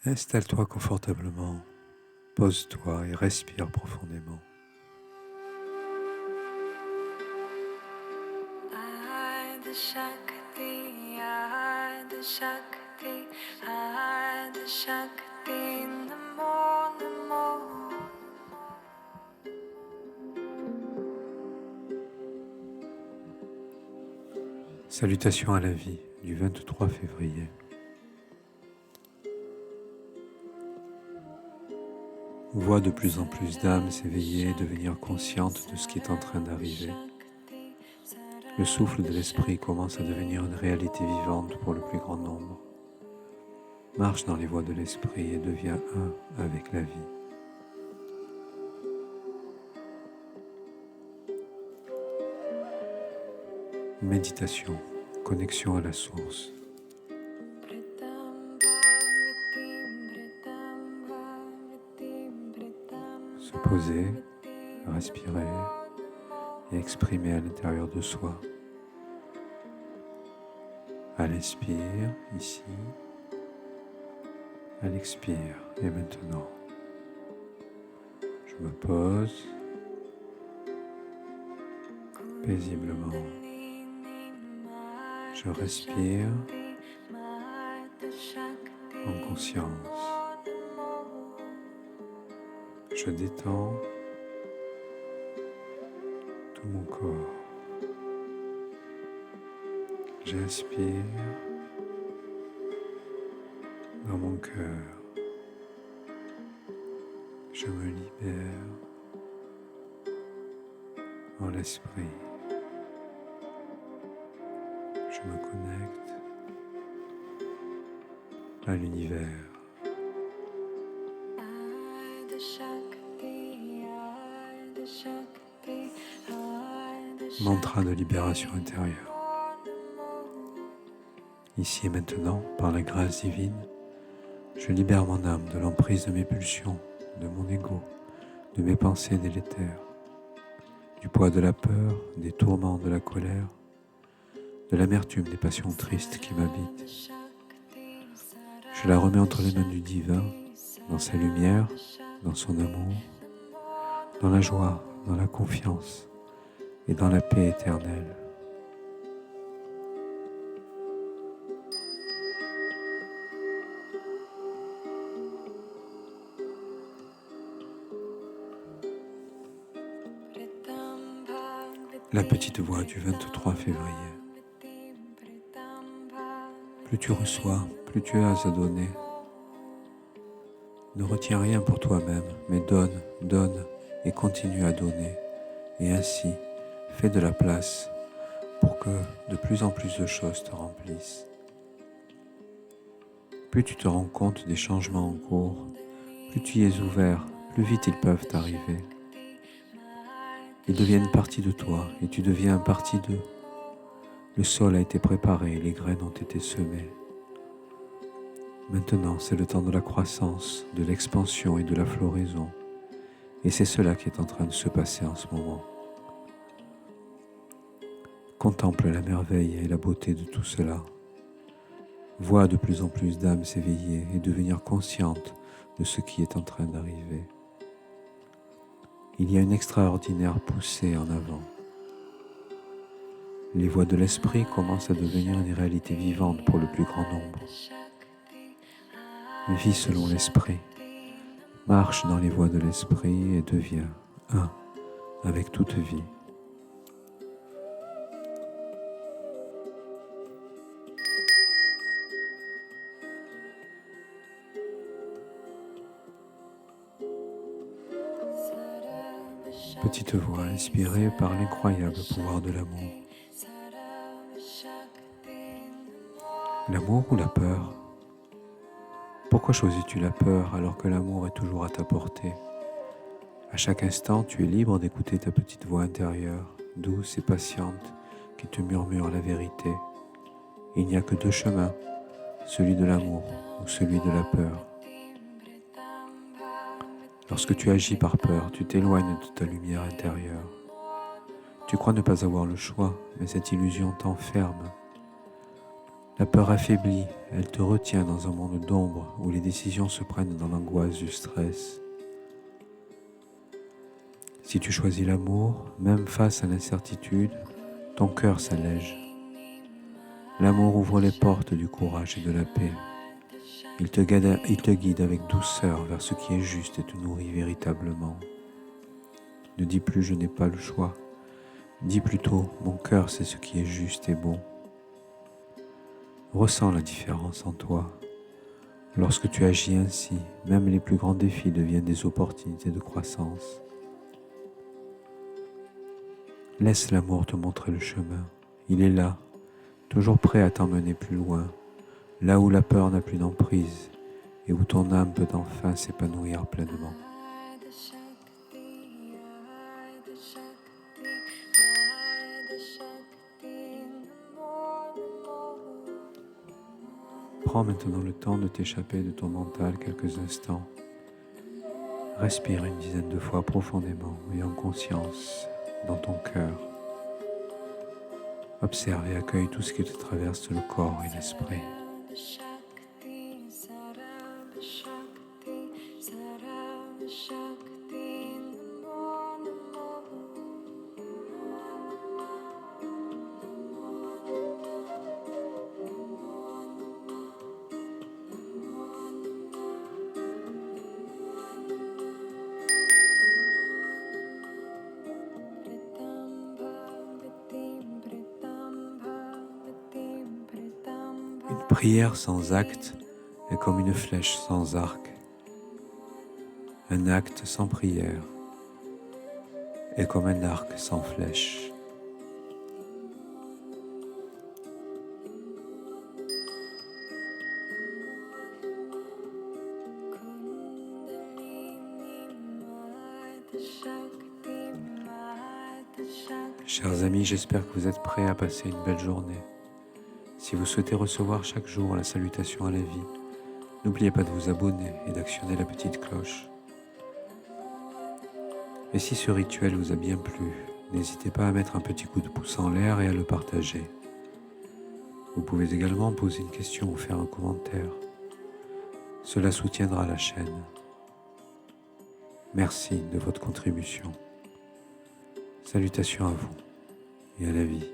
Installe-toi confortablement, pose-toi et respire profondément. Salutations à la vie du 23 février. Vois de plus en plus d'âmes s'éveiller et devenir conscientes de ce qui est en train d'arriver. Le souffle de l'esprit commence à devenir une réalité vivante pour le plus grand nombre. Marche dans les voies de l'esprit et deviens un avec la vie. Méditation, connexion à la source. Se poser, respirer et exprimer à l'intérieur de soi. À l'inspire, ici. À l'expire, et maintenant. Je me pose paisiblement. Je respire en conscience. Je détends tout mon corps. J'inspire dans mon cœur. Je me libère en l'esprit. Je me connecte à l'univers. Mantra de libération intérieure. Ici et maintenant, par la grâce divine, je libère mon âme de l'emprise de mes pulsions, de mon ego, de mes pensées délétères, du poids de la peur, des tourments de la colère, de l'amertume des passions tristes qui m'habitent. Je la remets entre les mains du divin, dans sa lumière, dans son amour, dans la joie, dans la confiance et dans la paix éternelle. La petite voix du 23 février. Plus tu reçois, plus tu as à donner. Ne retiens rien pour toi-même, mais donne, donne et continue à donner. Et ainsi, fais de la place pour que de plus en plus de choses te remplissent. Plus tu te rends compte des changements en cours, plus tu y es ouvert, plus vite ils peuvent arriver. Ils deviennent partie de toi et tu deviens partie d'eux. Le sol a été préparé et les graines ont été semées. Maintenant, c'est le temps de la croissance, de l'expansion et de la floraison. Et c'est cela qui est en train de se passer en ce moment. Contemple la merveille et la beauté de tout cela. Vois de plus en plus d'âmes s'éveiller et devenir conscientes de ce qui est en train d'arriver. Il y a une extraordinaire poussée en avant. Les voies de l'esprit commencent à devenir une réalité vivante pour le plus grand nombre. Vis selon l'esprit, marche dans les voies de l'esprit et deviens un avec toute vie. Petite voix inspirée par l'incroyable pouvoir de l'amour. L'amour ou la peur? Pourquoi choisis-tu la peur alors que l'amour est toujours à ta portée? À chaque instant, tu es libre d'écouter ta petite voix intérieure, douce et patiente, qui te murmure la vérité. Il n'y a que deux chemins, celui de l'amour ou celui de la peur. Lorsque tu agis par peur, tu t'éloignes de ta lumière intérieure. Tu crois ne pas avoir le choix, mais cette illusion t'enferme. La peur affaiblie, elle te retient dans un monde d'ombre où les décisions se prennent dans l'angoisse du stress. Si tu choisis l'amour, même face à l'incertitude, ton cœur s'allège. L'amour ouvre les portes du courage et de la paix. Il te guide avec douceur vers ce qui est juste et te nourrit véritablement. Ne dis plus « je n'ai pas le choix ». Dis plutôt « mon cœur sait ce qui est juste et bon ». Ressens la différence en toi. Lorsque tu agis ainsi, même les plus grands défis deviennent des opportunités de croissance. Laisse l'amour te montrer le chemin. Il est là, toujours prêt à t'emmener plus loin, là où la peur n'a plus d'emprise et où ton âme peut enfin s'épanouir pleinement. Prends maintenant le temps de t'échapper de ton mental quelques instants. Respire une dizaine de fois profondément et en conscience dans ton cœur. Observe et accueille tout ce qui te traverse le corps et l'esprit. Une prière sans acte est comme une flèche sans arc. Un acte sans prière est comme un arc sans flèche. Chers amis, j'espère que vous êtes prêts à passer une belle journée. Si vous souhaitez recevoir chaque jour la salutation à la vie, n'oubliez pas de vous abonner et d'actionner la petite cloche. Et si ce rituel vous a bien plu, n'hésitez pas à mettre un petit coup de pouce en l'air et à le partager. Vous pouvez également poser une question ou faire un commentaire. Cela soutiendra la chaîne. Merci de votre contribution. Salutations à vous et à la vie.